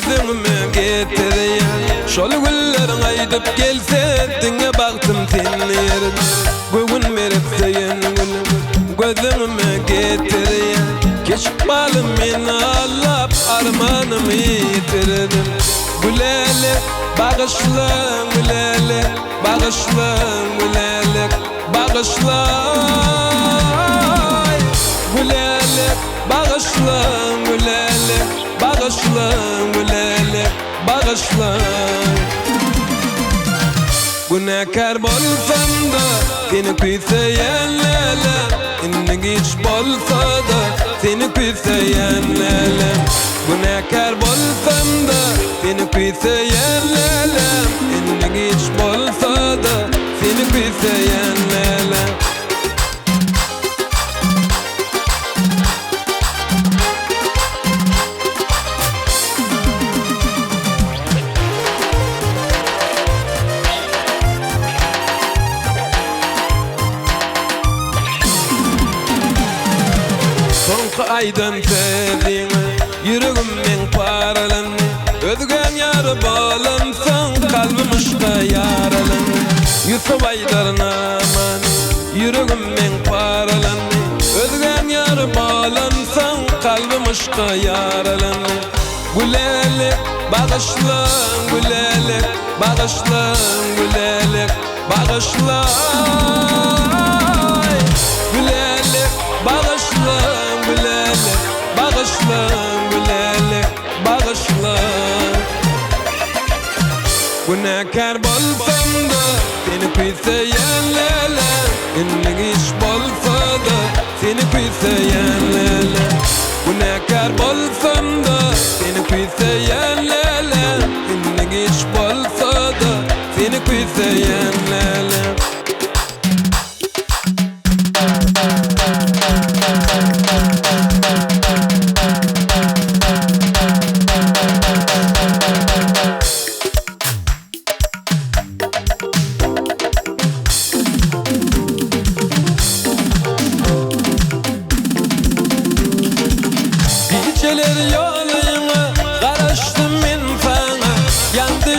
gözüme getirýän şol gülleriň aýdyp gelse diňe bagtym seni ýerim göwün berip seýen gözüme getirýän geçip balym meni allap armanymy ýitirdim gülele bagışla gülele bagışla gülele bagışla gülele bagışla gülele bağışla gülele bağışla günahkar bolsam da seni kuysayanlele innig hiç bolsa da seni kuysayanlele günahkar bolsam da seni kuysayanlele innig hiç bolsa da seni kuysayanlele aydan sevdiğine yüreğimden paralandı özgen yarı bağlansan kalbim aşka yaralandı Yusuf aydarına aman yüreğimden paralandı özgen yarı bağlansan kalbim aşka yaralandı gülele bağışla gülele bağışla gülele bağışla gülele bağışla gülele bağışla gülele bağışla günahkar bolsam da seni kuysayanlele innig hiç bolsa da seni kuysayanlele günahkar bolsam da seni kuysayanlele innig hiç bolsa da seni kuysayanlele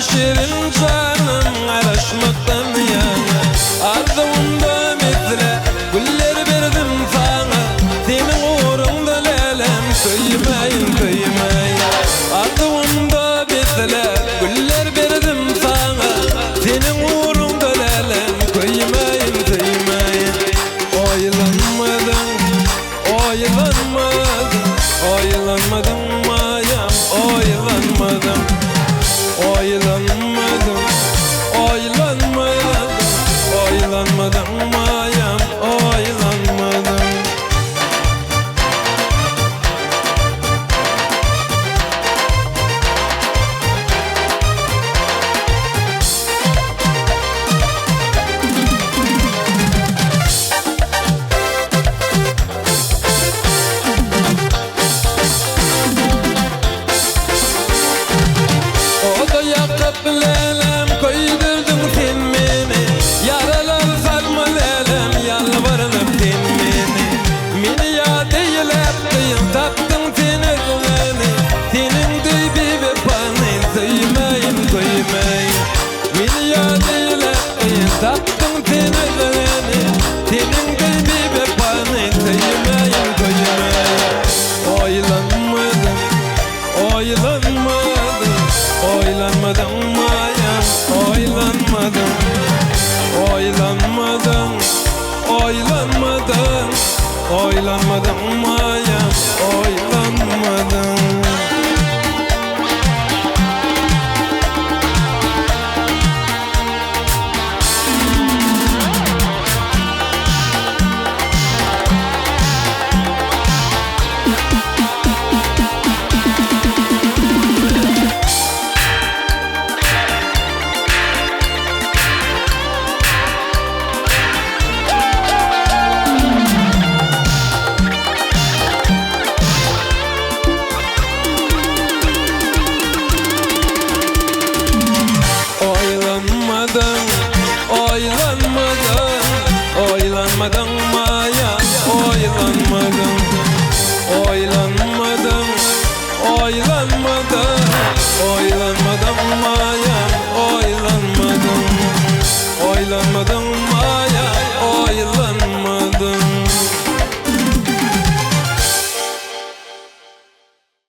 şirin canım araşmaktan yana ardımda misle güller verdim sana senin uğrunda lelem kıymayın kıymayın ardımda misle güller verdim sana senin uğrunda lelem kıymayın kıymayın oylanmadın oylanmadın oylanmadın mayam oylanmadın oylanmadım, oylanmadım, oylanmadım mayam, oylanmadım. Lelem koydurdun sen beni yaralar sarma lelem yalvarınıp sen beni ya değil yaptın tattın sen özünü senin düğü ve panen saymayın koymayın beni ya değil yaptın tattın sen özünü senin düğü ve panen saymayın koymayın oylanmadım oylanmadım oylanmadım mayam oylanmadım oylanmadım oylanmadım oylanmadım mayam oylanmadım oylanmadım mayam oylanmadım oylanmadım oylanmadım Oylanmadan